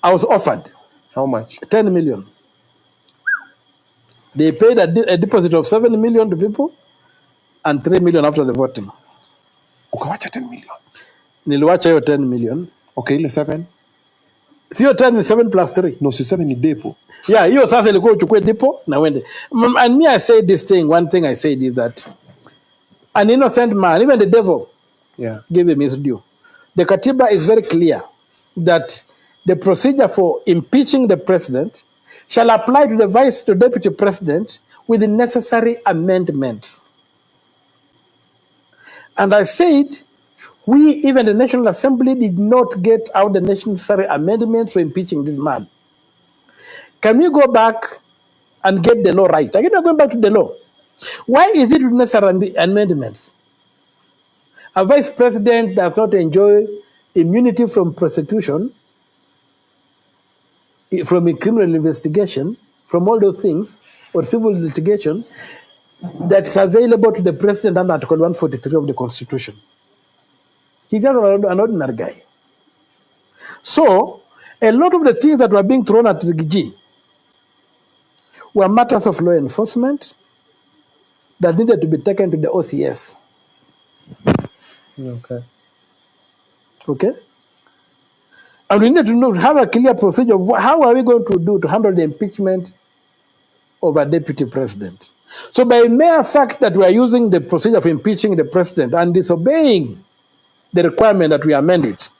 I was offered. How much? 10 million. They paid a deposit of 7 million to people and 3 million after the voting. Ukawacha 10 million. Niliwacha hiyo 10 million. Okay, ile 7. Sio 10 ni 7 plus 3. No, si 7 ni depo. Yeah, hiyo sasa ilikuwa uchukue depo na wende. And me, I say this thing, one thing I said is that an innocent man, even the devil, give him his due. The Katiba is very clear that the procedure for impeaching the president shall apply to the deputy president with the necessary amendments. And I said, we, even the National Assembly, did not get out the necessary amendments for impeaching this man. Can we go back and get the law right? Again, we're going back to the law. Why is it necessary amendments? A vice president does not enjoy immunity from prosecution, from a criminal investigation, from all those things, or civil litigation, that's available to the president under Article 143 of the Constitution. He's just an ordinary guy. So, a lot of the things that were being thrown at Rigiji were matters of law enforcement that needed to be taken to the OCS. Okay? And we need to have a clear procedure of how are we going to do to handle the impeachment of a deputy president. So by mere fact that we are using the procedure of impeaching the president and disobeying the requirement that we amend it,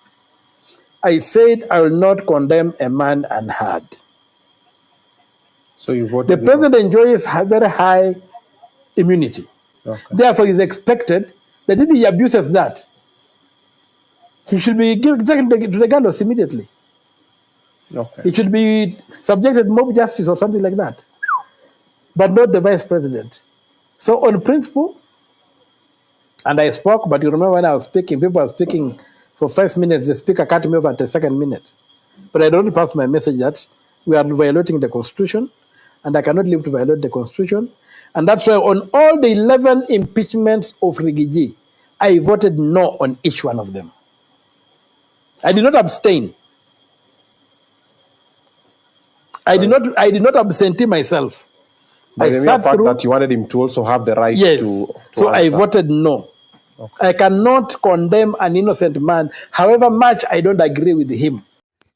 I said I will not condemn a man unheard. So you voted? The president enjoys very high immunity. Therefore, it is expected that if he abuses that, he should be taken to the gallows immediately. He should be subjected to mob justice or something like that, but not the vice president. So on principle, and I spoke, but you remember when I was speaking, people were speaking for 5 minutes, the speaker cut me off at the second minute. But I don't pass my message that we are violating the Constitution, and I cannot live to violate the Constitution. And that's why on all the 11 impeachments of Rigiji, I voted no on each one of them. I did not abstain. I did not absentee myself. By the mere fact that you wanted him to also have the right to so answer. I voted no. I cannot condemn an innocent man, however much I don't agree with him.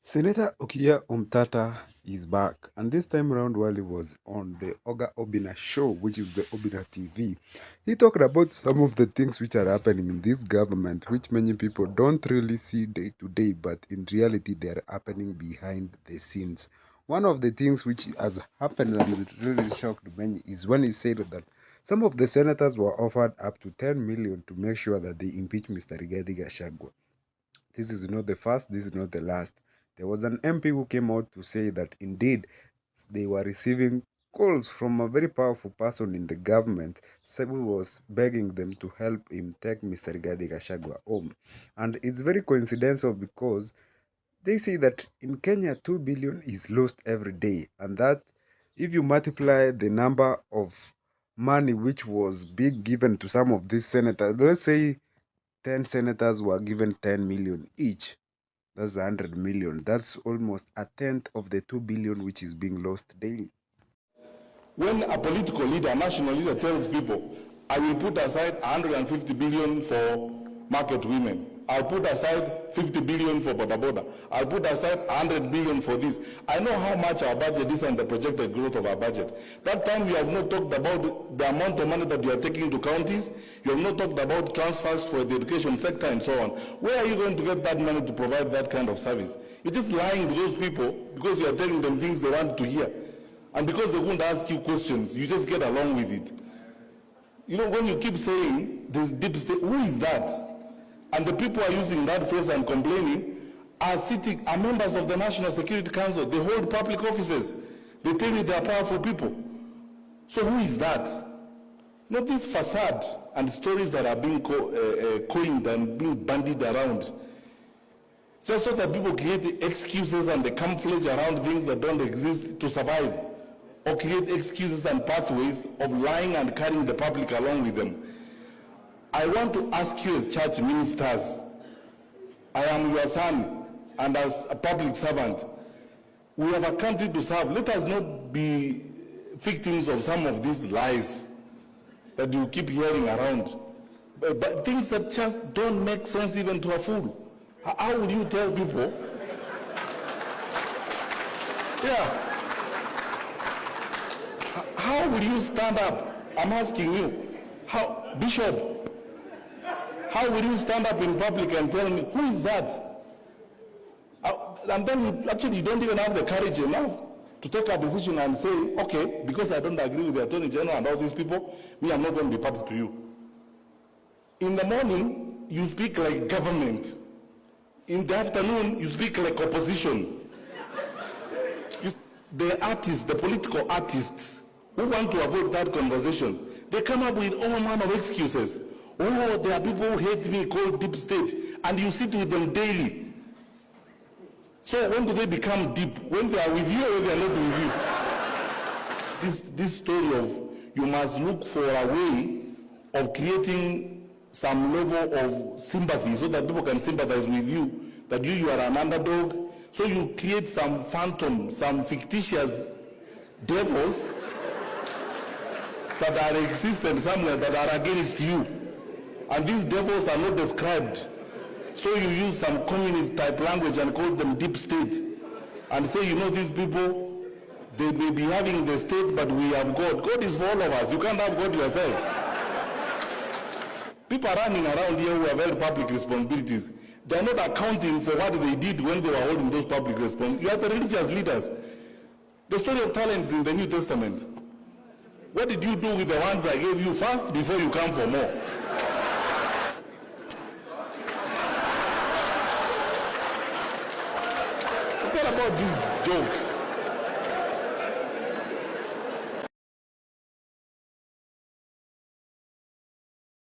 Senator Okiya Omtata is back, and this time around while he was on the Oga Obina show, which is the Obina TV, he talked about some of the things which are happening in this government, which many people don't really see day to day, but in reality they are happening behind the scenes. One of the things which has happened and it really shocked many is when he said that some of the senators were offered up to 10 million to make sure that they impeach Mr. Gachagua'S. This is not the first, this is not the last. There was an MP who came out to say that indeed they were receiving calls from a very powerful person in the government who was begging them to help him take Mr. Gachagua'S home. And it's very coincidental because they say that in Kenya 2 billion is lost every day, and that if you multiply the number of money which was being given to some of these senators, let's say 10 senators were given 10 million each, that's 100 million. That's almost a tenth of the 2 billion which is being lost daily. When a political leader, a national leader tells people, I will put aside 150 billion for market women, I'll put aside 50 billion for boda boda, I'll put aside 100 billion for this. I know how much our budget is and the projected growth of our budget. That time you have not talked about the amount of money that you are taking to counties, you have not talked about transfers for the education sector and so on. Where are you going to get that money to provide that kind of service? You're just lying to those people because you are telling them things they want to hear. And because they won't ask you questions, you just get along with it. You know, when you keep saying this deep state, who is that? And the people are using that phrase and complaining are members of the National Security Council. They hold public offices. They tell you they are powerful people. So who is that? Not this facade and stories that are being coined and being bandied around. Just so that people create excuses and the camouflage around things that don't exist to survive. Or create excuses and pathways of lying and carrying the public along with them. I want to ask you as church ministers, I am your son, and as a public servant, We have a country to serve. Let us not be victims of some of these lies that you keep hearing around. But things that just don't make sense even to a fool. How would you tell people? Yeah. How would you stand up? I'm asking you. How, Bishop, how would you stand up in public and tell me, who is that? And then you don't even have the courage enough to take a decision and say, okay, because I don't agree with the Attorney General and all these people, me, I'm not going to be party to you. In the morning, you speak like government. In the afternoon, you speak like opposition. The artists, the political artists, who want to avoid that conversation, they come up with all manner of excuses. Oh, there are people who hate me called deep state, and you sit with them daily. So when do they become deep? When they are with you or they are not with you? This story of you must look for a way of creating some level of sympathy so that people can sympathize with you, that you are an underdog. So you create some phantom, some fictitious devils that are existent somewhere that are against you. And these devils are not described. So you use some communist type language and call them deep state. And say, you know, these people, they may be having the state, but we have God. God is for all of us. You can't have God yourself. People are running around here who have held public responsibilities. They are not accounting for what they did when they were holding those public responsibilities. You are the religious leaders. The story of talents in the New Testament. What did you do with the ones I gave you first before you come for more? What about these jokes?